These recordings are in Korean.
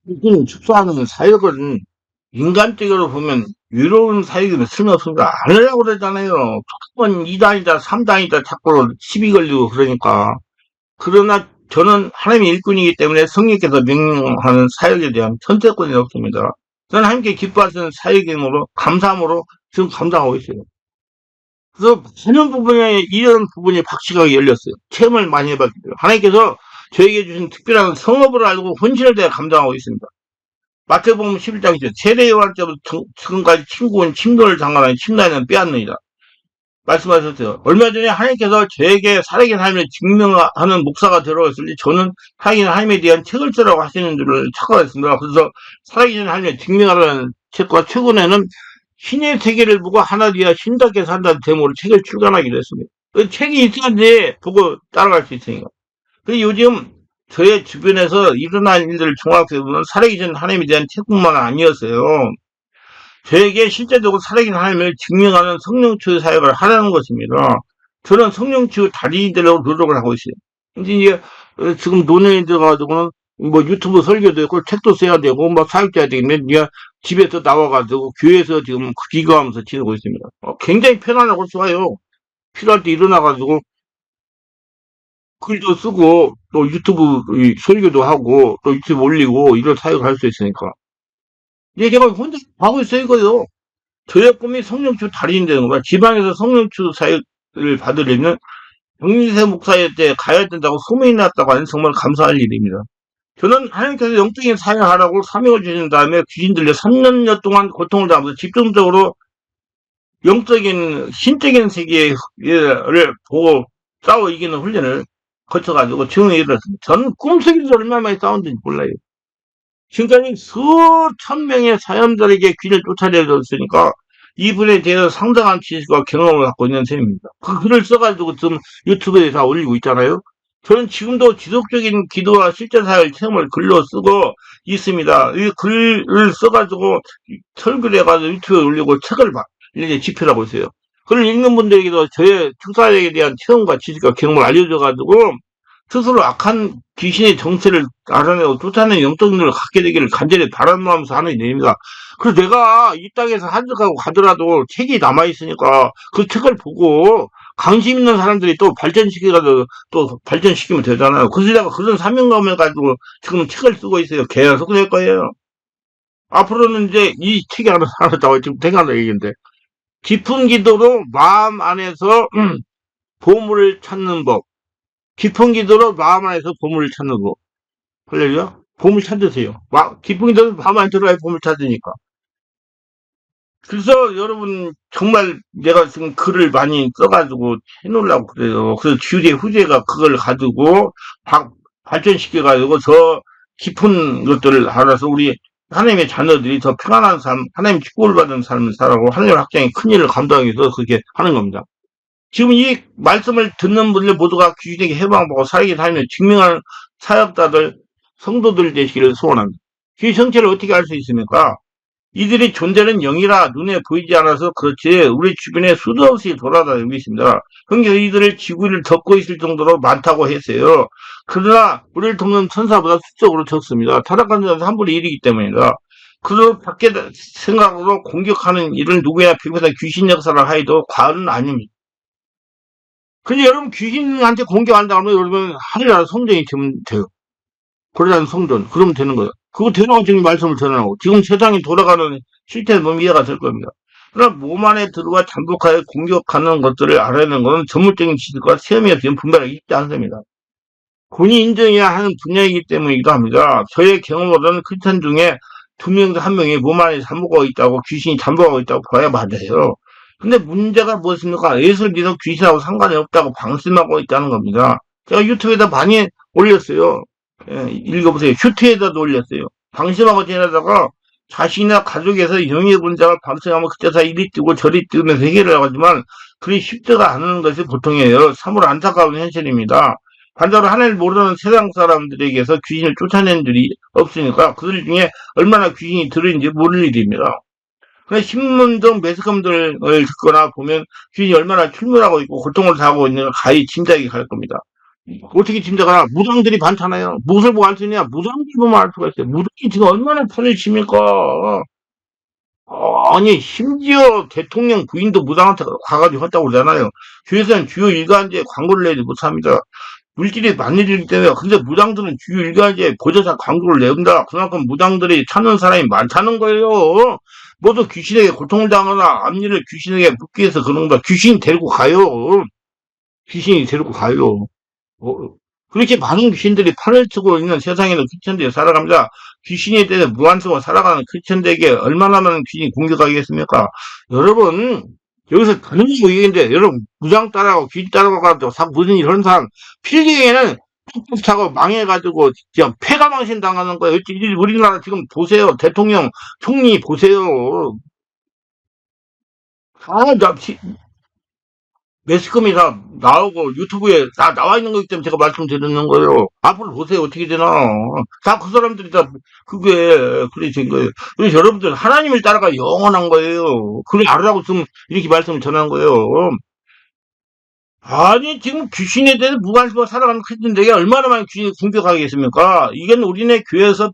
이는 축소하는 사역은 인간적으로 보면 유로운 사역이면 쓸모없습니다. 안 하려고 그러잖아요. 조건 2단이다, 3단이다 자꾸 시비 걸리고 그러니까. 그러나 저는 하나님의 일꾼이기 때문에 성령께서 명령하는 사역에 대한 선택권이 없습니다. 저는 하나님께 기뻐하시는 사역임으로 감사함으로 지금 감당하고 있어요. 그래서 많은 부분에 이런 부분이 박시하게 열렸어요. 체험을 많이 해봤기 때문에 하나님께서 저에게 주신 특별한 성업을 알고 혼신을 대해 감당하고 있습니다. 마태복음 11장이죠. 세례 요한 때부터 지금까지 침구는 침도를 장관하니 침나에는 빼앗느니라. 말씀하셨어요. 얼마 전에 하나님께서 저에게 살아계신 하나님을 증명하는 목사가 들어왔을 때 저는 살아계신 하나님에 대한 책을 쓰라고 하시는 줄을 착각했습니다. 그래서 살아계신 하나님을 증명하는 책과 최근에는 신의 세계를 보고 하나님이야 신답게 산다는 제목으로 책을 출간하기도 했습니다. 그 책이 있어야지 보고 따라갈 수 있으니까. 그 요즘 저의 주변에서 일어난 일들을 종합해 보면 살아계신 하나님에 대한 책뿐만 아니었어요. 저에게 실제적으로 살아계신 하나님을 증명하는 성령치유 사역을 하라는 것입니다. 저는 성령치유 달인이 되려고 노력을 하고 있어요. 근데 이제 지금 논의에 들어가지고는 뭐 유튜브 설교도 있고 책도 써야 되고 뭐 사역해야 되겠네. 네가 집에서 나와가지고 교회에서 지금 기거하면서 지내고 있습니다. 굉장히 편안하고 좋아요. 필요할 때 일어나가지고 글도 쓰고 또 유튜브 설교도 하고 또 유튜브 올리고 이런 사역을 할 수 있으니까. 이제 제가 혼자 하고 있어요, 이거요. 저의 꿈이 성령치유 달인이 되는 거야. 지방에서 성령치유 사역을 받으려면 정민세 목사의 때 가야 된다고 소문이 났다고 하는 정말 감사할 일입니다. 저는 하나님께서 영적인 사역을 하라고 사명을 주신 다음에 귀신들려 3년여 동안 고통을 당하면서 집중적으로 영적인 신적인 세계를 보고 싸워 이기는 훈련을 거쳐가지고 지금에 이르렀습니다. 저는 꿈속에서 얼마나 많이 싸웠는지 몰라요. 지금까지 수천 명의 사람들에게 귀를 쫓아내줬으니까 이분에 대해서 상당한 지식과 경험을 갖고 있는 셈입니다. 그 글을 써가지고 지금 유튜브에 다 올리고 있잖아요. 저는 지금도 지속적인 기도와 실제 사역 체험을 글로 쓰고 있습니다. 이 글을 써가지고 설교를 해가지고 유튜브에 올리고 책을 이렇게 집필하고 있어요. 글을 읽는 분들에게도 저의 축사역에 대한 체험과 지식과 경험을 알려줘가지고 스스로 악한 귀신의 정체를 알아내고 쫓아내는 영적 능력을 갖게 되기를 간절히 바라면서 하는 일입니다. 그래서 내가 이 땅에서 한적하고 가더라도 책이 남아있으니까 그 책을 보고 관심 있는 사람들이 또 발전시켜가지고 또 발전시키면 되잖아요. 그래서 내가 그런 사명감을 가지고 지금 책을 쓰고 있어요. 계속 될 거예요. 앞으로는 이제 이 책이 하나 나왔다고 지금 생각하는 얘기인데 깊은 기도로 마음 안에서 보물을 찾는 법. 깊은 기도로 마음 안에서 보물을 찾는 거. 할렐루야? 보물 찾으세요. 깊은 기도로 마음 안에 들어야 보물 찾으니까. 그래서 여러분, 정말 내가 지금 글을 많이 써가지고 해놓으려고 그래요. 그래서 주의 후제가 그걸 가지고 발전시켜가지고 더 깊은 것들을 알아서 우리 하나님의 자녀들이 더 평안한 삶, 하나님 축복을 받은 삶을 살아고 하나님의 확장의 큰 일을 감당하기 위해서 그렇게 하는 겁니다. 지금 이 말씀을 듣는 분들 모두가 귀신에게 해방받고 살아계신 하나님을 증명하는 사역자들, 성도들 되시기를 소원합니다. 그 정체를 어떻게 알 수 있습니까? 이들의 존재는 영이라 눈에 보이지 않아서 그렇지 우리 주변에 수도 없이 돌아다니고 있습니다. 그러니까 이들을 지구를 덮고 있을 정도로 많다고 했어요. 그러나 우리를 돕는 천사보다 수적으로 적습니다. 타락한 자는 3분의 1이기 때문이다. 그래서 밖에 생각으로 공격하는 일은 누구나 100% 귀신 역사를 하여도 과언은 아닙니다. 근데 여러분 귀신한테 공격한다 하면 여러분 하늘나라 성전이 되면 돼요. 그러자는 성전. 그러면 되는 거예요. 그거 되라고 지금 말씀을 전하고 지금 세상이 돌아가는 실태는 너무 이해가 될 겁니다. 그러나 몸 안에 들어와 잠복하여 공격하는 것들을 알아내는 것은 전문적인 지식과 시험이 없이는 분별하기 쉽지 않습니다. 본인이 인정해야 하는 분야이기 때문이기도 합니다. 저의 경험으로는 크리스찬 중에 2명에서 1명이 몸 안에 잠복하고 있다고 귀신이 잠복하고 있다고 봐야 맞아요. 근데 문제가 무엇입니까? 예수를 믿어 귀신하고 상관이 없다고 방심하고 있다는 겁니다. 제가 유튜브에다 많이 올렸어요. 예, 읽어보세요. 슈트에다도 올렸어요. 방심하고 지내다가 자신이나 가족에서 영의 분자가 방심하면 그때서 이리 뛰고 저리 뛰면서 해결을 하지만 그리 쉽지가 않은 것이 보통이에요. 참으로 안타까운 현실입니다. 반대로 하나님을 모르는 세상 사람들에게서 귀신을 쫓아낸 일이 없으니까 그들 중에 얼마나 귀신이 들어있는지 모를 일입니다. 그래 신문등 매스컴들을 듣거나 보면 귀신이 얼마나 출몰하고 있고 고통을 당하고 있는가 가히 짐작이 갈 겁니다. 어떻게 짐작하나? 무당들이 많잖아요. 무엇을 보고 알 수 있냐? 무당들 보면 알 수가 있어요. 무당이 지금 얼마나 판을 칩니까? 아니, 심지어 대통령 부인도 무당한테 가가지고 했다고 그러잖아요. 교회에서는 주요 일간지에 광고를 내지 못합니다. 물질이 많은 일이기 때문에. 근데 무당들은 주요 일간지에 보조사 광고를 내온다. 그만큼 무당들이 찾는 사람이 많다는 거예요. 모두 귀신에게 고통을 당하거나 앞니를 귀신에게 묻기 위해서 그런 거다. 귀신이 데리고 가요. 귀신이 데리고 가요. 어, 그렇게 많은 귀신들이 판을 치고 있는 세상에는 크리스천들이 살아갑니다. 귀신에 대해 무한성을 살아가는 크리스천들에게 얼마나 많은 귀신이 공격하겠습니까? 여러분, 여기서 그런 얘기인데, 여러분, 무장 따라가고 귀신 따라가고 무슨 이런 사람, 필경에는 뚝뚝 차고 망해가지고, 그냥 폐가망신 당하는 거예요. 우리나라 지금 보세요. 대통령, 총리 보세요. 나 매스컴이 다 나오고 유튜브에 다 나와 있는 거기 때문에 제가 말씀드리는 거예요. 앞으로 보세요. 어떻게 되나. 다 그 사람들이 다 그게 그래 된 거예요. 그래서 여러분들 하나님을 따라가 영원한 거예요. 그걸 알으라고 지금 이렇게 말씀을 전한 거예요. 아니 지금 귀신에 대해서 무관심으로 살아가는 크리스천들에게 얼마나 많은 귀신이 공격하겠습니까? 이건 우리네 교회에서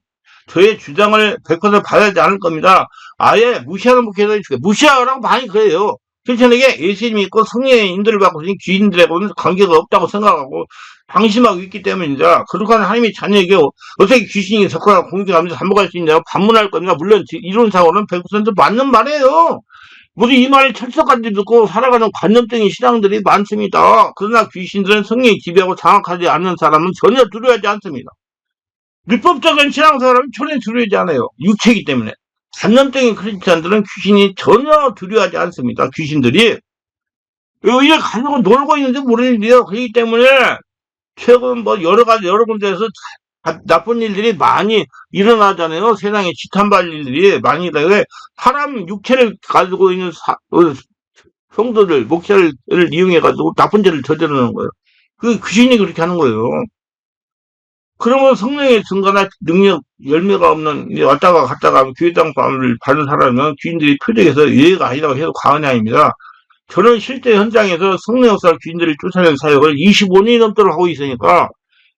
저의 주장을 100% 받아야지 않을 겁니다. 아예 무시하는 목회자들이 무시하라고 많이 그래요. 크리스천에게 예수님 믿고 성령의 인도를 받고 있는 귀신들하고는 관계가 없다고 생각하고 방심하고 있기 때문입니다. 그렇게 하는 하나님의 자녀에게 어떻게 귀신이 석화가 공격하면서 반복할 수 있냐고 반문할 겁니다. 물론 이론상으로는 100% 맞는 말이에요. 우리 이 말을 철석까지 듣고 살아가는 관념적인 신앙들이 많습니다. 그러나 귀신들은 성령이 지배하고 장악하지 않는 사람은 전혀 두려워하지 않습니다. 율법적인 신앙사람은 전혀 두려워하지 않아요. 육체이기 때문에. 관념적인 크리스찬들은 귀신이 전혀 두려워하지 않습니다. 귀신들이. 이걸 가지고 놀고 있는지 모르는 일이에요. 그렇기 때문에 최근 뭐 여러 가지 여러 군데에서 나쁜 일들이 많이 일어나잖아요. 세상에 지탄받을 일들이 많이 일어나요. 사람 육체를 가지고 있는 성도들, 목사를 이용해가지고 나쁜 죄를 저지르는 거예요. 그 귀신이 그렇게 하는 거예요. 그러면 성령의 증거나 능력, 열매가 없는, 이제 왔다가 갔다가 교회당을 받은 사람은 귀인들이 표적에서 예외가 아니라고 해도 과언이 아닙니다. 저는 실제 현장에서 성령 역사를 귀인들을 쫓아내는 사역을 25년이 넘도록 하고 있으니까,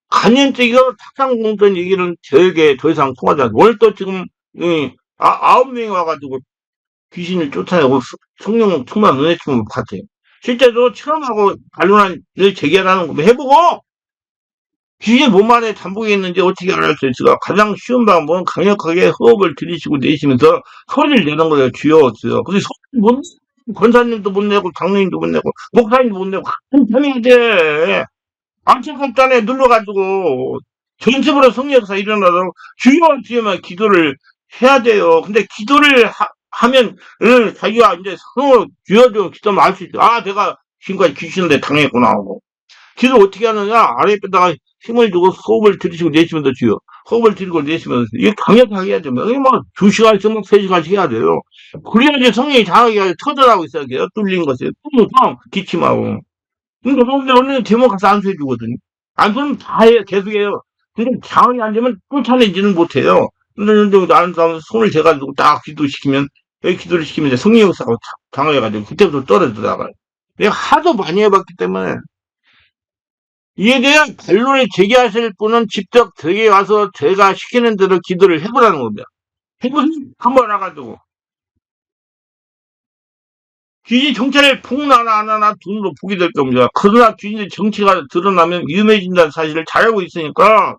간연적이고 탁상 공던 얘기는 저에게 더 이상 통하지 않아요. 오늘 또 지금, 9명이 와가지고 귀신을 쫓아내고 성령 충만 은혜 충만 같아요. 실제로 체험하고 반론한 일 재개하는 거 해보고, 귀신 몸 안에 잠복이 있는지 어떻게 알았어요? 제가 가장 쉬운 방법은 강력하게 호흡을 들이쉬고 내쉬면서 소리를 내는 거예요. 주여, 주여. 근데 소리 못, 권사님도 못 내고, 장로님도 못 내고, 목사님도 못 내고, 한참 해야 돼. 안타깝잖아요. 눌러가지고. 전습으로 성역사 일어나도록 주여, 주여만 기도를 해야 돼요. 근데 기도를 하면, 자기가 이제 주여 좀 기도하면 알 수 있어. 아, 내가 지금까지 귀신한테 당했구나 하고. 기도 어떻게 하느냐? 아랫배다가 힘을 주고 호흡을 들이쉬고 내쉬면서 주요. 호흡을 들이고 내쉬면서. 이게 강력하게 해야 됩니다. 이게 뭐, 2시간씩, 뭐, 3시간씩 해야 돼요. 그래야지 성령이 장하게 터져나오고 있어야 돼요. 뚫린 것이. 뚫려서 기침하고. 근데 오늘 제목 가서 안수해주거든요. 안수는 다 해요. 계속해요. 근데 장하게 안 되면 쫓아내지는 못해요. 근데 나는 손을 대가지고 딱 기도시키면, 여기 기도를 시키면 이제 성령 역사가 장하게가지고 그때부터 떨어져 나가요. 내가 하도 많이 해봤기 때문에. 이에 대한 반론을 제기하실 분은 직접 저에게 와서 제가 시키는 대로 기도를 해보라는 겁니다. 해보세요. 한번 와가지고. 귀신 정체를 폭로하나 안 하나 눈으로 보게 될 겁니다. 그러나 귀신의 정체가 드러나면 위험해진다는 사실을 잘 알고 있으니까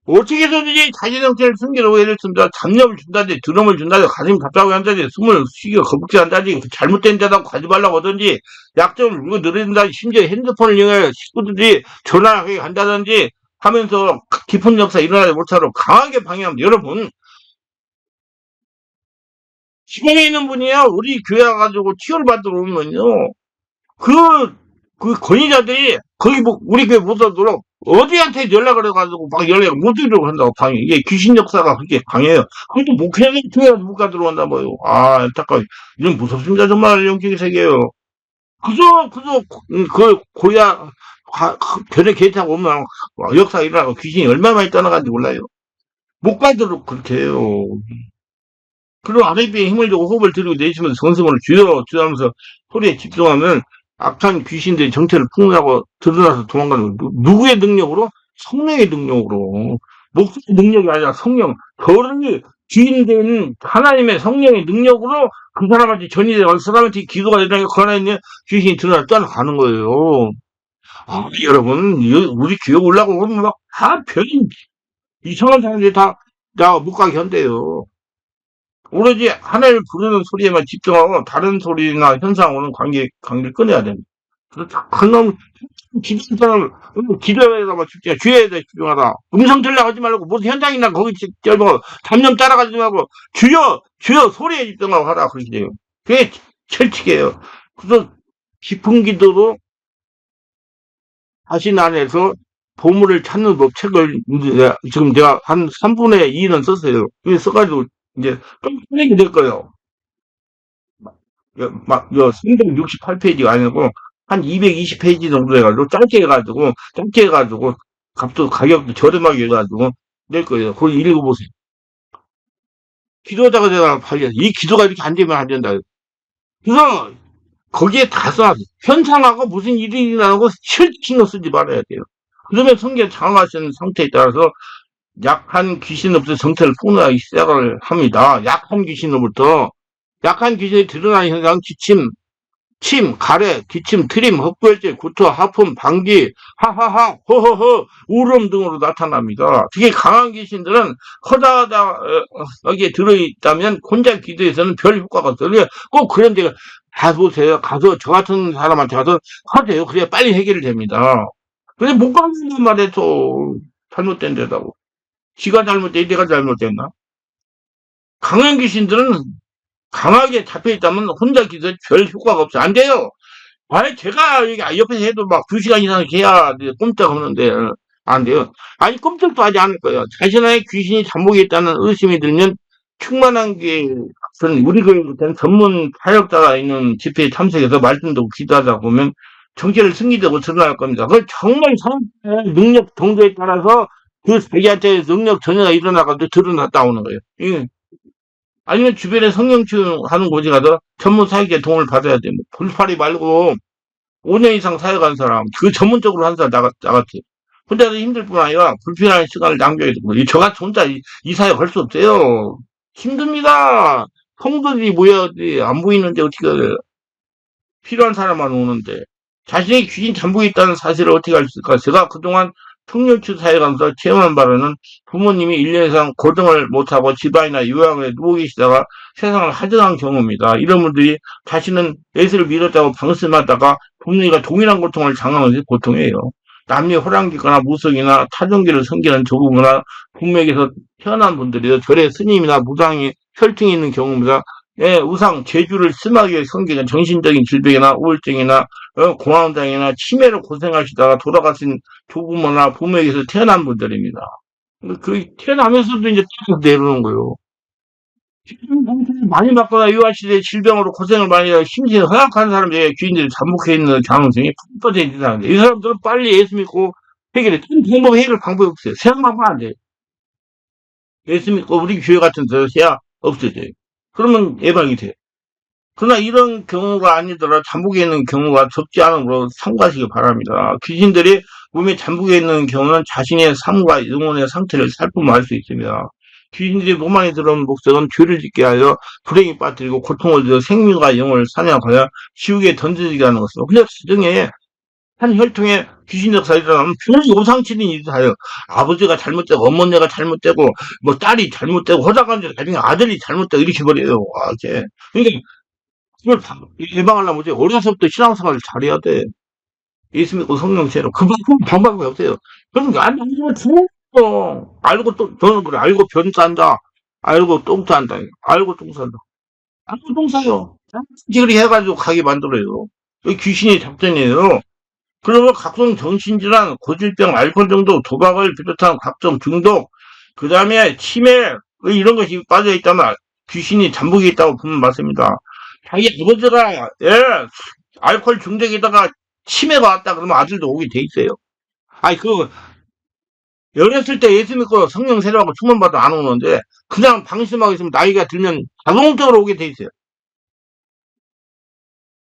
어떻게 해서든지 자기 정체를 숨기려고 애를 씁니다. 잡념을 준다든지 드럼을 준다든지 가슴이 답답하게 한다든지 숨을 쉬기가 거북지 한다든지 잘못된 데다 가지 말라고 하든지 약점을 물고 늘어진다든지 심지어 핸드폰을 이용해 식구들이 전화하게 한다든지 하면서 깊은 역사 일어나지 못하도록 강하게 방해합니다. 여러분 지방에 있는 분이야 우리 교회 와가지고 치유를 받으러 오면요 그 권위자들이 거기 뭐 우리 교회 못 오도록 어디한테 연락을 해가지고 막 연락을 못 드리려고 한다고 방해. 이게 귀신 역사가 그렇게 강해요. 그것도 목회자들이 교회에 못 가 들어온다고요. 아, 안타까워. 이런 무섭습니다. 정말 영적인 세계예요. 그저, 고야, 별의 계타고 오면 역사가 일어나고 귀신이 얼마나 많이 떠나간지 몰라요. 못 가도록 그렇게 해요. 그리고 아랫배에 힘을 주고 호흡을 들이고 내쉬면서 정성으로 주여, 주여 하면서 소리에 집중하면 악한 귀신들이 정체를 풍부하고 드러나서 도망가는 거. 누구의 능력으로? 성령의 능력으로. 목숨의 능력이 아니라 성령. 저를 주인된 하나님의 성령의 능력으로 그 사람한테 전이되고 그 사람한테 기도가 되다가 그 하나님의 귀신이 드러나 떠나가는 거예요. 아, 여러분, 우리 교회 올라가고 그러면 막 다 별 이상한 사람들이 다 못 가게 한대요. 오로지 하나님을 부르는 소리에만 집중하고 다른 소리나 현상으로는 관계를 끊어야 됩니다. 그래서 그놈 기도하는 기도에다가 집중해 주에 대해 집중하라. 음성 들려가지 말고 무슨 현장이나 거기 뭐 담념 따라가지 말고 주여 소리에 집중하고 하라 그렇게 돼요. 그게 철칙이에요. 그래서 깊은 기도로 자신 안에서 보물을 찾는 법 책을 지금 제가 한 3분의 2는 썼어요. 그게 써가지고 이제 끝내게 될 거예요. 막, 368페이지가 아니고, 한 220페이지 정도 해가지고, 짧게 해가지고, 가격도 저렴하게 해가지고, 낼 거예요. 그걸 읽어보세요. 기도자가 되다가 팔려. 이 기도가 이렇게 안 되면 안 된다. 그래서, 거기에 다 써놨어요. 현상하고 무슨 일이 일어나고 신경 쓰지 말아야 돼요. 그러면 성경 장악하시는 상태에 따라서 약한 귀신으로부터 정체를 폭로하기 시작을 합니다. 약한 귀신이 드러나는 현상, 침, 가래, 기침, 트림, 헛구역질, 구토, 하품, 방귀, 하하하, 허허허, 울음 등으로 나타납니다. 특히 강한 귀신들은 허다하게 들어있다면 혼자 기도에서는 별 효과가 없어요. 꼭 그런 데가 가보세요. 가서 저 같은 사람한테 가서 하세요. 그래야 빨리 해결이 됩니다. 근데 못 가는 말해서 잘못된 데다고. 지가 잘못돼, 내가 잘못됐나? 강한 귀신들은 강하게 잡혀있다면 혼자 기도에 별 효과가 없어. 안 돼요. 아니, 제가 여기 옆에서 해도 막 2시간 이상 해야 꼼짝 없는데, 안 돼요. 아니, 꼼짝도 하지 않을 거예요. 자신의 귀신이 잠복해 있다는 의심이 들면 충만한 게, 우리 교회는 전문 사역자가 있는 집회에 참석해서 말씀 듣고 기도하다 보면 정체를 승리되고 드러날 겁니다. 그걸 정말 사람의 능력 정도에 따라서 그 자기한테 능력 전혀가 일어나가지고 드러났다 오는 거예요. 예. 아니면 주변에 성령치유하는 곳에 가서 전문 사역의 도움을 받아야 됩니다. 불파리 말고 5년 이상 사역한 사람, 그 전문적으로 한 사람 나같이. 혼자서 힘들 뿐 아니라 불필요한 시간을 낭비하게 되고, 저같이 혼자 이 사역 할 수 없어요. 힘듭니다. 성도들이 모여야지 안 보이는데 어떻게 해요? 필요한 사람만 오는데. 자신의 귀신 잠복에 있다는 사실을 어떻게 알 수 있을까? 제가 그동안 청년추 사회하면서 체험한 바로는 부모님이 1년 이상 고등을 못하고 집안이나 요양원에 누워 계시다가 세상을 하전한 경우입니다. 이런 분들이 자신은 예수를 믿었다고 방심하다가 부모님과 동일한 고통을 당하는 것이 고통이에요. 남녀 호랑기거나 무속이나 타종기를 섬기는 조부모나 부모에게서 태어난 분들이 절의 스님이나 무당이 혈통이 있는 경우입니다. 예, 우상, 제주를 심하게 섬기는 정신적인 질병이나 우울증이나 공황장애나 치매로 고생하시다가 돌아가신 조부모나 부모에게서 태어난 분들입니다. 그 태어나면서도 이제 딱 내려오는 거예요. 상처를 많이 받거나 유아시대 질병으로 고생을 많이 하고 심신이 허약한 사람들의 주인들이 잠복해 있는 가능성이 100% 이상인데 이 사람들은 빨리 예수 믿고 해결해. 해결 방법이 없어요. 생각만 안 돼요. 예수 믿고 우리 교회 같은 데서 해야 없어져요. 그러면 예방이 돼요. 그러나 이런 경우가 아니더라 잠복해 있는 경우가 적지 않은 걸로 삼가시기 바랍니다. 귀신들이 몸에 잠복해 있는 경우는 자신의 삶과 영혼의 상태를 살펴보면 알 수 있습니다. 귀신들이 몸 안에 들어온 목적은 죄를 짓게 하여 불행에 빠뜨리고 고통을 주어 생명과 영혼을 사냥하여 지옥에 던져지게 하는 것으로. 근데 가정에 한 혈통에 귀신 역사가 일어나면 별로 오상치는 일이 다요. 아버지가 잘못되고 어머니가 잘못되고 뭐 딸이 잘못되고 허다간지 나중에 아들이 잘못되고 이렇게 버려요. 와, 이제 그러니까 그걸 예방하려면 뭐지? 어려서부터 신앙생활을 잘해야 돼. 예수 믿고 성령체로. 그 방법이 없어요. 그러니까 안 되면 죽어. 알고 또, 저는 그래. 알고 변 싼다. 알고 똥 싼다. 알고 똥 싼다. 알고 똥 싸요. 그렇게 해가지고 가게 만들어요. 이 귀신의 작전이에요. 그러면 각종 정신질환, 고질병, 알코올 중독, 도박을 비롯한 각종 중독, 그 다음에 치매, 이런 것이 빠져있다면 귀신이 잠복해 있다고 보면 맞습니다. 자기 아버지가, 예, 알코올 중독에다가 치매가 왔다 그러면 아들도 오게 돼 있어요. 아니, 어렸을 때 예수 믿고 성령 세례하고 충만받아 안 오는데, 그냥 방심하고 있으면 나이가 들면 자동적으로 오게 돼 있어요.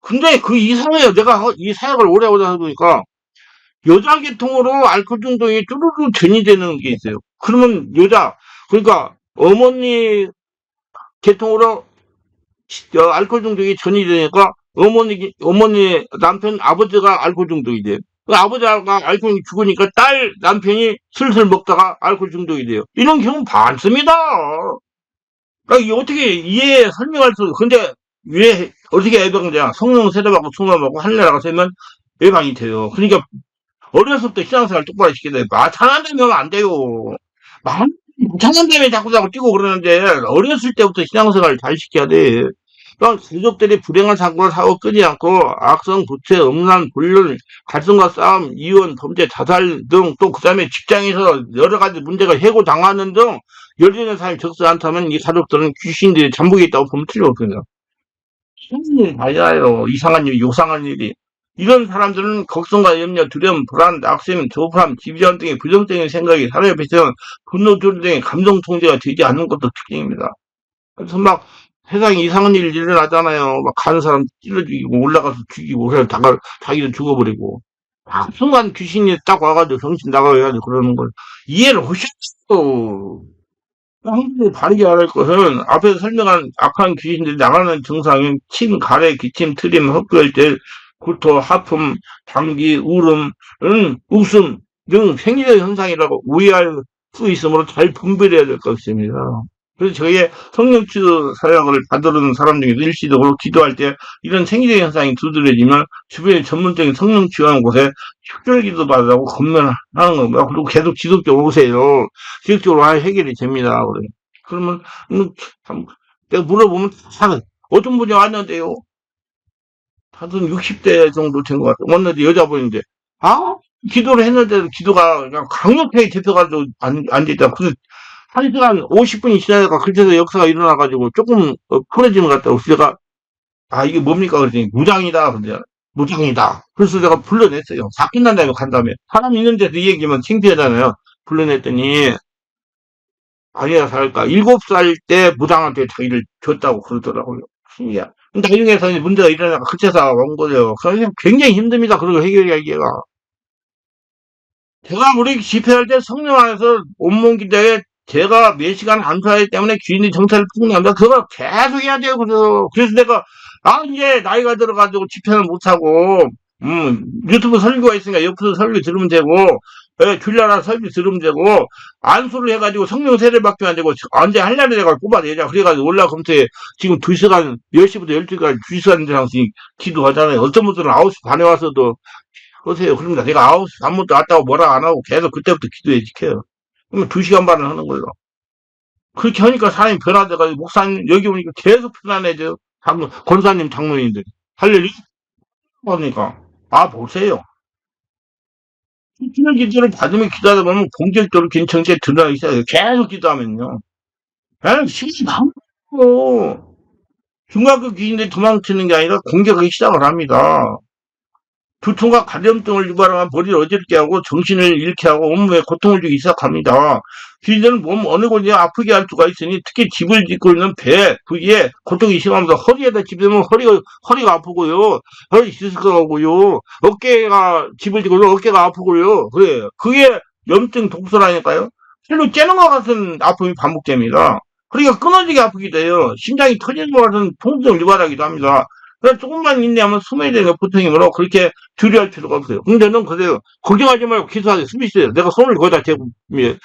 근데 그 이상해요. 내가 이 사역을 오래 하다 보니까 여자 계통으로 알코올 중독이 쭈루루 전이되는 게 있어요. 그러면 그러니까 어머니 계통으로 알코올 중독이 전이되니까 어머니 남편 아버지가 알코올 중독이 돼요. 그 아버지가 알코올이 죽으니까 남편이 슬슬 먹다가 알코올 중독이 돼요. 이런 경우 많습니다. 그러니까 이게 어떻게 설명할 수, 근데 왜, 어떻게 예방되냐. 성령 세례받고 충만하고 하늘나라가 되면 예방이 돼요. 그러니까 어려서부터 신앙생활 똑바로 시켜야 돼요. 마찬가지면 안 돼요. 마찬가지면 자꾸 뛰고 그러는데, 어렸을 때부터 신앙생활 잘 시켜야 돼. 그러니까 가족들이 불행한 사고를 사고 끄지 않고 악성, 부채, 음란, 불륜, 갈등과 싸움, 이혼, 범죄, 자살 등 또 그다음에 직장에서 여러 가지 문제가 해고당하는 등 열리는 사람이 적지 않다면 이 가족들은 귀신들이 잠복해 있다고 보면 틀림없거든요. 무슨 일이 맞아요. 이상한 일, 요상한 일이. 이런 사람들은 걱정과 염려, 두려움, 불안, 낙심, 조급함, 지비전 등의 부정적인 생각이 사람의 배경은 분노, 조절 등의 감정 통제가 되지 않는 것도 특징입니다. 그래서 막 세상에 이상한 일이 일어나잖아요. 막 가는 사람 찔러 죽이고 올라가서 죽이고 그래서 자기도 죽어버리고. 순간 귀신이 딱 와가지고 정신 나가가지고 그러는 걸 이해를 하셨어. 한국인이 바르게 알을 것은 앞에서 설명한 악한 귀신들이 나가는 증상인 침, 가래, 기침, 트림, 헛구열질, 구토, 하품, 감기, 울음, 웃음 등 생리적 현상이라고 오해할 수 있으므로 잘 분별해야 될 것입니다. 그래서 저희의 성령치유 사역을 받으려는 사람 중에서 일시적으로 기도할 때 이런 생리적 현상이 두드러지면 주변에 전문적인 성령치유하는 곳에 축절기도 받으라고 건면하는 겁니다. 그리고 계속 지속적으로 오세요. 지속적으로 해결이 됩니다. 그러면 참 내가 물어보면 다 어떤 분이 왔는데요. 다들 60대 정도 된 것 같아요. 왔는데 여자분인데 기도를 했는데도 기도가 그냥 강력하게 잡혀가지고 안 됐다. 그래서 1시간 50분이 지나니까 그때서 역사가 일어나가지고 조금 풀어지는 것 같다고. 그래서 제가 이게 뭡니까 그랬더니 무장이다. 근데 무장이다. 그래서 제가 불러냈어요. 다 끝난 다음에 간 다음에 사람 있는 데서 이 얘기면 창피하잖아요. 불러냈더니 아니야 살까 7살 때 무당한테 자기를 줬다고 그러더라고요. 신기해. 나중에서 문제가 일어나니까 그때서 온 거예요. 그래서 굉장히 힘듭니다. 그리고 해결하기가. 제가 우리 집회할 때 성령 안에서 온몸 기도에 제가 몇 시간 안수하기 때문에 주인이 정체를 풍부합니다. 그걸 계속 해야 돼요. 그래서 내가 이제 나이가 들어가지고 집회는 못하고 유튜브 설교가 있으니까 옆에서 설교 들으면 되고 줄라라 설교 들으면 되고 안수를 해가지고 성령 세례 받기만 되고 언제 할 날에 내가 뽑아내자. 그래가지고 올라컴퓨터에 지금 2시간 10시부터 12시까지 2시간 이상씩 기도하잖아요. 어떤 분들은 9시 반에 와서도 그러세요. 그러니까 내가 9시 반부터 왔다고 뭐라 안 하고 계속 그때부터 기도해 지켜요. 그러면 2시간 반을 하는 거예요. 그렇게 하니까 사람이 변화돼가지고 목사님 여기 오니까 계속 편안해져요. 권사님 장로님들이 할렐루야 하니까 보세요. 수치는 기도를 받으면 기도하다 보면 공격적으로 긴청치에 드러나기 시작해요. 계속 기도하면요. 시간이 많고 중간급 귀신들이 도망치는 게 아니라 공격하기 시작을 합니다. 두통과 가려움증을 유발하면 머리를 어지럽게 하고 정신을 잃게 하고 온몸에 고통을 주기 시작합니다. 귀신들은 몸 어느 곳이 아프게 할 수가 있으니 특히 집을 짓고 있는 배 부위에 고통이 심합니다. 허리에다 집으면 허리가 아프고요. 허리 디스크하고요. 어깨가 집을 짓고 어깨가 아프고요. 그게 염증 독소라니까요. 실로 째는 것 같은 아픔이 반복됩니다. 그러니까 끊어지게 아프기도 해요. 심장이 터지는 것 같은 통증을 유발하기도 합니다. 그래서 조금만 인내하면 숨어야 되는 보통이므로 그렇게 주의할 필요가 없어요. 근데 넌 그래요. 걱정하지 말고 기도하세요. 숨이 있어요. 내가 손을 거기다 대고, 이제,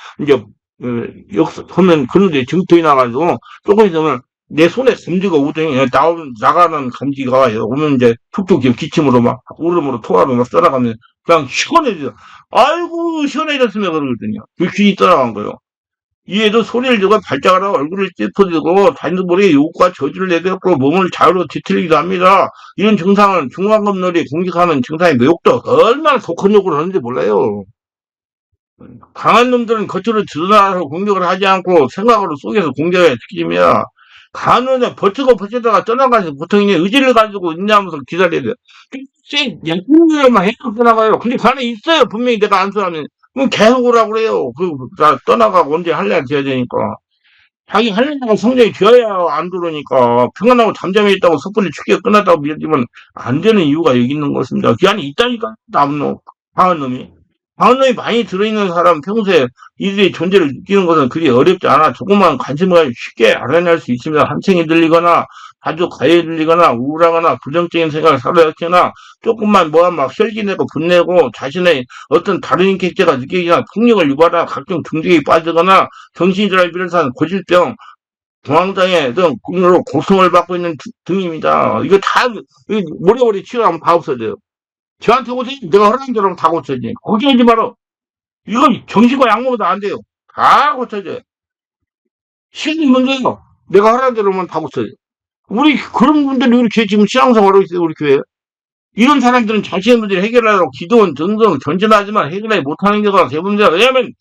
하면 그런데 증통이 나가지고 조금 있으면 내 손에 감지가 오더니 나가는 감지가 오면 이제 툭툭 기침으로 막 울음으로 토하로 막 떠나가면 그냥 시원해져요. 아이고, 시원해졌으면 그러거든요. 그 귀신이 떠나간 거예요. 이에도 소리를 지르고 발작을 하고 얼굴을 찌푸리고 단두머리에 욕과 저주를 내뱉고 몸을 좌우로 뒤틀리기도 합니다. 이런 증상은 중앙검놀이 공격하는 증상이 묘욕도 얼마나 독한 욕을 하는지 몰라요. 강한 놈들은 겉으로 드러나서 공격을 하지 않고 생각으로 속에서 공격에 특징이야. 강한 놈은 버티다가 떠나가서 보통 이제 의지를 가지고 있냐면서 기다려야 돼요. 약품들만 해서 떠나가요. 근데 그 안에 있어요. 분명히 내가 안수하면. 그럼 계속 오라고 그래요. 떠나가고 언제 할 날 돼야 되니까. 자기 하려다가 성장이 되어야 안 들어오니까 평안하고 잠잠해 있다고 섣불리 축기가 끝났다고 믿으면 안 되는 이유가 여기 있는 것입니다. 그 안에 있다니까 나쁜 놈, 강한 놈이. 강한 놈이 많이 들어있는 사람 평소에 이들의 존재를 느끼는 것은 그리 어렵지 않아. 조금만 관심을 가지고 쉽게 알아낼 수 있습니다. 한층이 들리거나 아주 과해 들리거나 우울하거나 부정적인 생각을 사로잡거나 조금만 뭐하면 막 혈기내고 분내고 자신의 어떤 다른 인격체가 느끼거나 폭력을 유발하거나 각종 중독에 빠지거나 정신질환을 비롯한 고질병, 공황장애 등으로 고통을 받고 있는 등입니다. 이거 다 모래모래 치료하면 다 없어져요. 저한테 오세요. 내가 허락한 대로 다 고쳐져요. 걱정하지 마라. 이건 정신과 약 먹어도 안 돼요. 다 고쳐져요. 신이 문제예요. 내가 허락한 대로만 다 고쳐져요. 우리 그런 분들이 이렇게 지금 신앙생활하고 있어요. 우리 교회. 이런 사람들은 자신의 문제를 해결하려고 기도원 등등 전진하지만 해결하지 못하는 경우가 대부분이다. 왜냐하면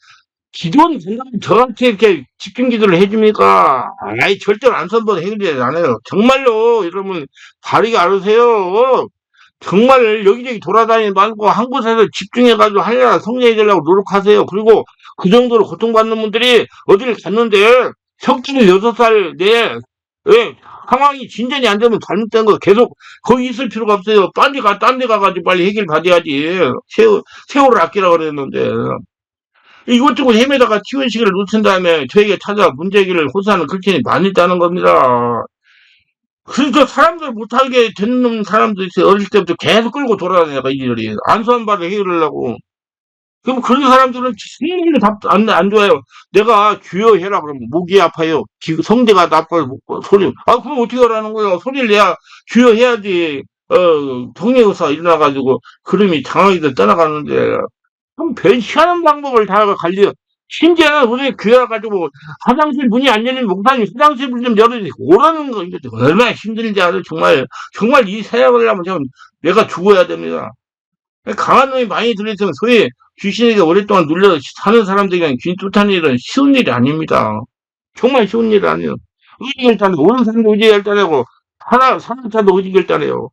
기도원 등등 저한테 이렇게 집중 기도를 해줍니까? 아이 절대로 안 선보도 해결되지 않아요. 정말로 여러분 다르게 알으세요. 정말 여기저기 돌아다니지 말고 한 곳에서 집중해가지고 하려나 성장해주려고 노력하세요. 그리고 그 정도로 고통받는 분들이 어디를 갔는데 석진이 6살 내 왜 상황이 진전이 안 되면 잘못된 거 계속 거기 있을 필요가 없어요. 딴 데 가가지고 빨리 해결 받아야지. 세월을 아끼라고 그랬는데. 이것저것 헤매다가 티원식을 놓친 다음에 저에게 찾아 문제기를 호소하는 그렇게 많이 있다는 겁니다. 그러니까 사람들 못하게 되는 사람도 있어요. 어릴 때부터 계속 끌고 돌아다니다가 이들이 안수한 바를 해결하려고. 그럼 그런 사람들은 생리를 안 좋아요. 내가 주여해라 그러면 목이 아파요. 성대가 나빠요. 소리. 아 그럼 어떻게 하라는 거예요? 소리를 내야 주여해야지. 통역사 일어나가지고 그름이 장하게도 떠나가는데 그럼 별 희한한 방법을 다 갈려. 심지어는 우리 교회 가지고 화장실 문이 안 열리면 목사님 화장실 문 좀 열어주세요. 오라는 거 이게 얼마나 힘든지 알아요. 정말 이 사역을 하면 좀 내가 죽어야 됩니다. 강한 놈이 많이 들어있으면 소위 귀신에게 오랫동안 눌려서 사는 사람들에게는 귀신 쫓아내는 일은 쉬운 일이 아닙니다. 정말 쉬운 일이 아니에요. 의지결단하고 오는 사람도 의지결단하고 사는 자도 의지결단해요.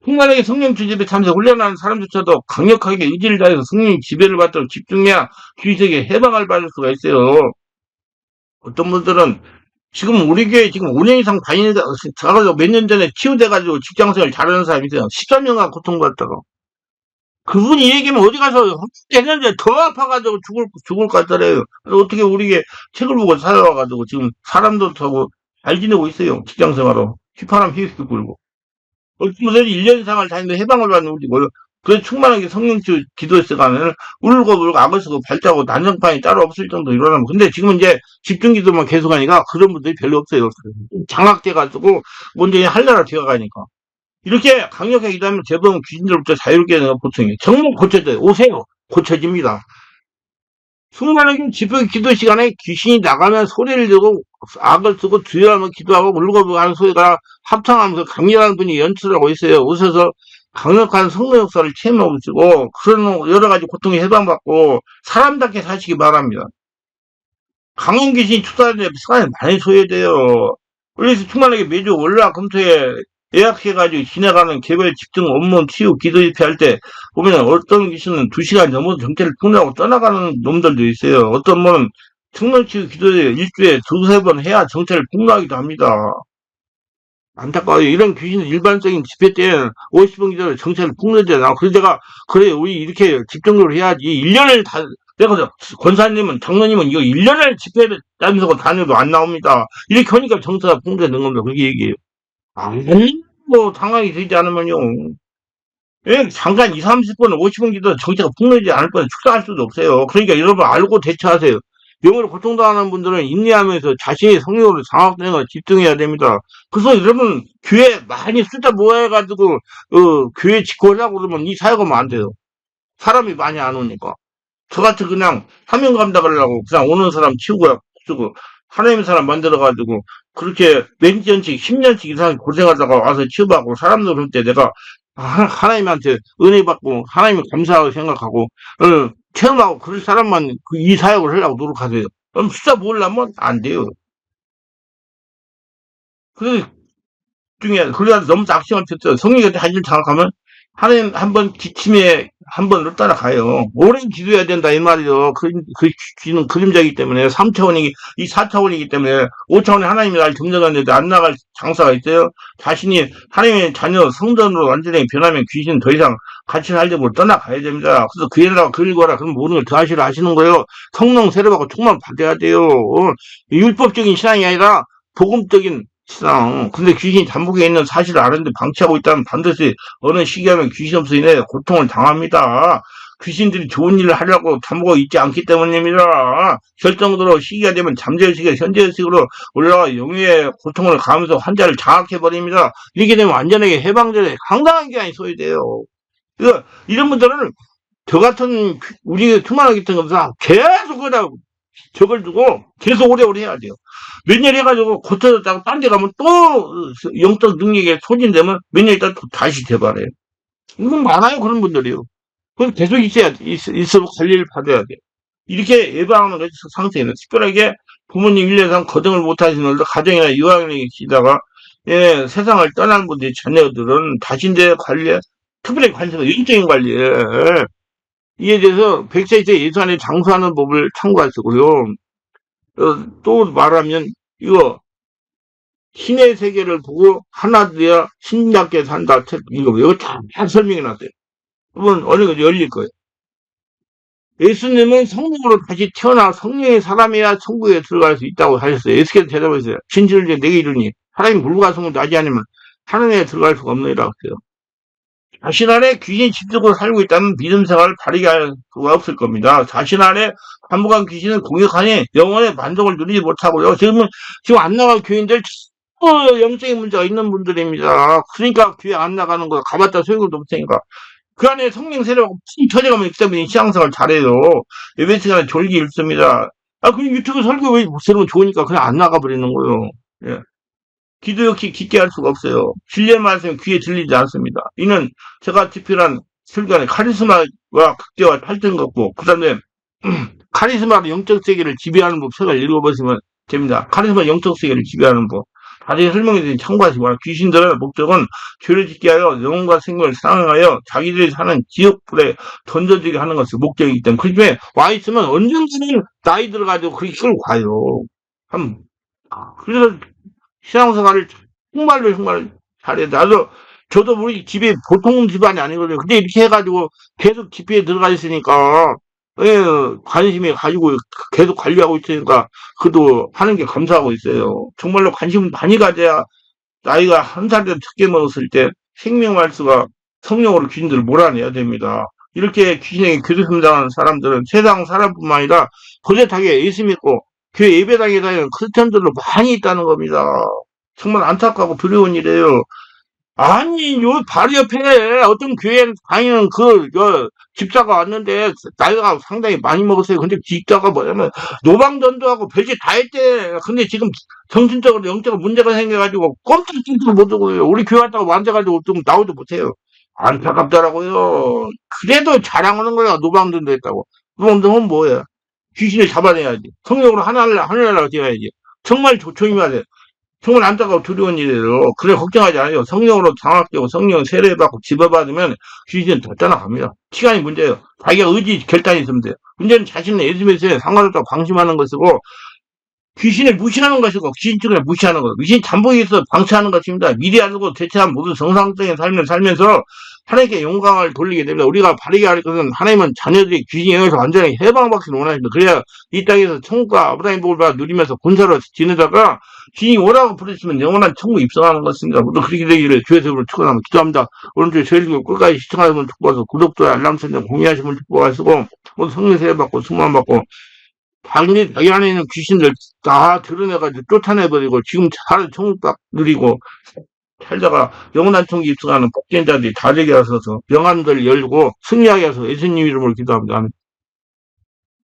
풍만하게 성령 지지에 참석 훈련하는 사람조차도 강력하게 의지를 다해서 성령 지배를 받도록 집중해야 귀신에게 해방을 받을 수가 있어요. 어떤 분들은 지금 우리 교회 지금 5년 이상 다니다가 몇 년 전에 치유돼가지고 직장생활 잘하는 사람이 있어요. 13년간 고통받다가. 그분이 얘기하면 어디 가서 했는데 더 아파가지고 죽을 것 같더래요. 그래서 어떻게 우리게 책을 보고 살아와가지고 지금 사람도 타고 잘 지내고 있어요. 직장생활로. 휘파람 휘휘 불고. 어떤 분들이 1년 이상을 다니는데 해방을 받는 우리 뭐요. 그래서 충만하게 성령주 기도했으가는 울고 악을 쓰고 발자고 난장판이 따로 없을 정도 일어나면 근데 지금 이제 집중 기도만 계속하니까 그런 분들이 별로 없어요. 장악돼가지고 먼저 할나라 되어가니까. 이렇게 강력하게 기도하면 대부분 귀신들부터 자유롭게 되는 보통이에요. 정말 고쳐져요. 오세요. 고쳐집니다. 수많은 집회 기도 시간에 귀신이 나가면 소리를 지르고 악을 쓰고 주여하며 기도하고 울고 하는 소리가 합창하면서 강렬한 분이 연출하고 있어요. 오셔서 강력한 성령 역사를 체험하고 있고 그런 여러 가지 고통에 해방받고 사람답게 사시기 바랍니다. 강한 귀신이 투사하는데 시간이 많이 소요돼요. 그래서 충만하게 매주 월화 금토에 예약해가지고 지나가는 개별 집중 업무 치유 기도 집회할 때 보면 어떤 귀신은 2시간 넘어도 정체를 폭로하고 떠나가는 놈들도 있어요. 어떤 분은 청년 치유 기도에 일주일에 2-3번 해야 정체를 폭로하기도 합니다. 안타까워요. 이런 귀신은 일반적인 집회 때는 50분 기도를 정체를 폭로하잖아. 그래서 내가 그래 우리 이렇게 집중적으로 해야지 1년을 다 내가 권사님은 장로님은 이거 1년을 집회를 다니면서 다녀도 안 나옵니다. 이렇게 하니까 정체가 폭로되는 겁니다. 그렇게 얘기해요. 뭐 상황이 되지 않으면요. 예, 잠깐 2-30분, 50분 기도 정체가 폭로되지 않을 뻔 축사할 수도 없어요. 그러니까 여러분 알고 대처하세요. 영으로 고통당하는 분들은 인내하면서 자신의 성령으로 장악되는 걸 집중해야 됩니다. 그래서 여러분 교회 많이 숫자 모아가지고 교회 짓고하려고 그러면 이 사역하면 안 돼요. 사람이 많이 안 오니까. 저같이 그냥 사명 감당을 하려고 그냥 오는 사람 치우고 쓰고 하나님의 사람 만들어가지고 그렇게 몇 년씩 10년씩 이상 고생하다가 와서 치유받고 사람들 올 때 내가 하나님한테 은혜 받고 하나님을 감사하고 생각하고 체험하고 그럴 사람만 이 사역을 하려고 노력하세요. 그럼 숫자 모으려면 안 돼요. 그래서 중에 그래야 너무 낙심할 필요 없어요. 성령이 한일 장악하면 하나님 한번 기침에 한 번으로 따라가요. 오래 기도해야 된다 이 말이요. 그 귀는 그림자이기 때문에 3차원이기 이 4차원이기 때문에 5차원에 하나님이 날 점령하는데 안 나갈 장사가 있어요. 자신이 하나님의 자녀 성전으로 완전히 변하면 귀신 더 이상 같이 살지 못 떠나가야 됩니다. 그래서 그 애들하고 그리고라 그럼 모든 걸 더 하시라 하시는 거예요. 성령 세례받고 총만 받아야 돼요. 율법적인 신앙이 아니라 복음적인 신앙. 근데 귀신이 잠복해 있는 사실을 아는데 방치하고 있다면 반드시 어느 시기하면 귀신으로서 인해 고통을 당합니다. 귀신들이 좋은 일을 하려고 잠복하고 있지 않기 때문입니다. 결정적으로 시기가 되면 잠재의식에 현재의식으로 올라가 영의 고통을 가하면서 환자를 장악해버립니다. 이렇게 되면 완전하게 해방전에 상당한 기간이 소요돼요. 그러니까 이런 분들은 저 같은 우리 투마나 같은 검사 계속 그다 저걸 두고 계속 오래오래 해야 돼요. 몇 년 해가지고 고쳐졌다고 딴 데 가면 또 영적 능력에 소진되면 몇 년 있다 또 다시 재발해요. 이건 많아요, 그런 분들이요. 그건 계속 있어 관리를 받아야 돼요. 이렇게 예방하는 것이 상태예요. 특별하게 부모님 일례상 거정을 못하시는 분들, 가정이나 유아원에 계시다가, 예, 세상을 떠난 분들이 자녀들은 자신들의 관리에, 특별히 관심은 영적인 관리에, 이에 대해서 백세이체 예산에 장수하는 법을 참고하시고요. 또 말하면, 이거, 신의 세계를 보고 하나 되어 신답게 산다. 이거 다 설명해 놨어요. 그러면 어느 거 열릴 거예요. 예수님은 성령으로 다시 태어나 성령의 사람이야 천국에 들어갈 수 있다고 하셨어요. 예수께서 대답하셨어요. 진실을 내게 이르니 하나님 불가성을 나지 않으면 하늘에 들어갈 수가 없느니라 그랬어요. 자신 안에 귀신이 집중적으로 살고 있다면 믿음 생활을 발휘할 할 수가 없을 겁니다. 자신 안에 한무한 귀신은 공격하니 영혼의 만족을 누리지 못하고요. 지금 안 나갈 교인들 영적인 문제가 있는 분들입니다. 그러니까 교회 안 나가는 거 가봤자 소용도 없으니까. 그 안에 성령 세례하고 푹 터져가면 그 때문에 신앙생활 잘해요. 예배 시간에 졸기 읽습니다. 그 유튜브 설교 왜 들으면 좋으니까 그냥 안 나가버리는 거예요. 예. 기도 역시 깊게 할 수가 없어요. 진리의 말씀이 귀에 들리지 않습니다. 이는 제가 집필한 설교안에 카리스마와 극대화 탈등 같고, 그 다음에 카리스마로 영적 세계를 지배하는 법 책을 읽어보시면 됩니다. 카리스마 영적 세계를 지배하는 법. 자세히 설명에 대해 참고하시고, 귀신들의 목적은 죄를 짓게 하여 영혼과 생명을 상하여 자기들이 사는 지옥불에 던져지게 하는 것이 목적이기 때문에, 그 중에 와 있으면 언젠가는 나이 들어가지고 그렇게 끌고 가요. 그래서 신앙생활을 정말 잘해요. 저도 우리 집이 보통 집안이 아니거든요. 근데 이렇게 해가지고 계속 집회에 들어가 있으니까, 예, 관심이 가지고 계속 관리하고 있으니까, 그도 하는 게 감사하고 있어요. 정말로 관심 많이 가져야 나이가 한 살 된 적게 먹었을 때 생명말수가 성령으로 귀신들을 몰아내야 됩니다. 이렇게 귀신에게 교도승당하는 사람들은 세상 사람뿐만 아니라 거짓하게 예수 믿고 교회 예배당에 다니는 크리스천들도 많이 있다는 겁니다. 정말 안타깝고 두려운 일이에요. 아니, 요 바로 옆에 어떤 교회 다니는 집사가 왔는데 나이가 상당히 많이 먹었어요. 근데 집사가 뭐냐면 노방전도하고 별짓 다 했대. 근데 지금 정신적으로 영적으로 문제가 생겨가지고 꼼짝도 못하고요. 우리 교회 왔다고 앉아가지고 좀 나오도 못해요. 안타깝더라고요. 그래도 자랑하는 거야. 노방전도 했다고. 노방전은 뭐야? 귀신을 잡아내야지. 성령으로 하늘나라 되어야지. 정말 조용히 돼. 정말 안타까워 두려운 일이에요. 그래 걱정하지 않아요. 성령으로 장악되고 성령 세례받고 집어받으면 귀신은 다 떠나갑니다. 시간이 문제예요. 자기가 의지 결단이 있으면 돼요. 문제는 자신은 예수 믿으세요. 상관없다고 방심하는 것이고 귀신을 무시하는 것이고 귀신증을 무시하는 것. 귀신 잠복에서 방치하는 것입니다. 미리 알고 대체한 모든 정상적인 삶을 살면서 하나님께 영광을 돌리게 됩니다. 우리가 바르게 할 것은 하나님은 자녀들이 귀신 영에서 완전히 해방받기를 원하십니다. 그래야 이 땅에서 천국과 아브라함 복을 받아 누리면서 군사로 지내다가 귀신이 오라고 부르시면 영원한 천국 입성하는 것입니다. 모두 그렇게 되기를 주의 이름으로 축원하며 기도합니다. 오늘도 저희를 끝까지 시청하시면 축복하시고 구독, 좋아요, 알람 설정 공유하시면 축복하시고 모두 성령 세례 받고 승만 받고 자기 안에 있는 귀신들 다 드러내가지고 쫓아내버리고 지금 잘 천국박 누리고 살다가 영원한 천국 입성하는 복전자들이 다 되게 하셔서 명함들 열고 승리하게 하셔서 예수님 이름으로 기도합니다.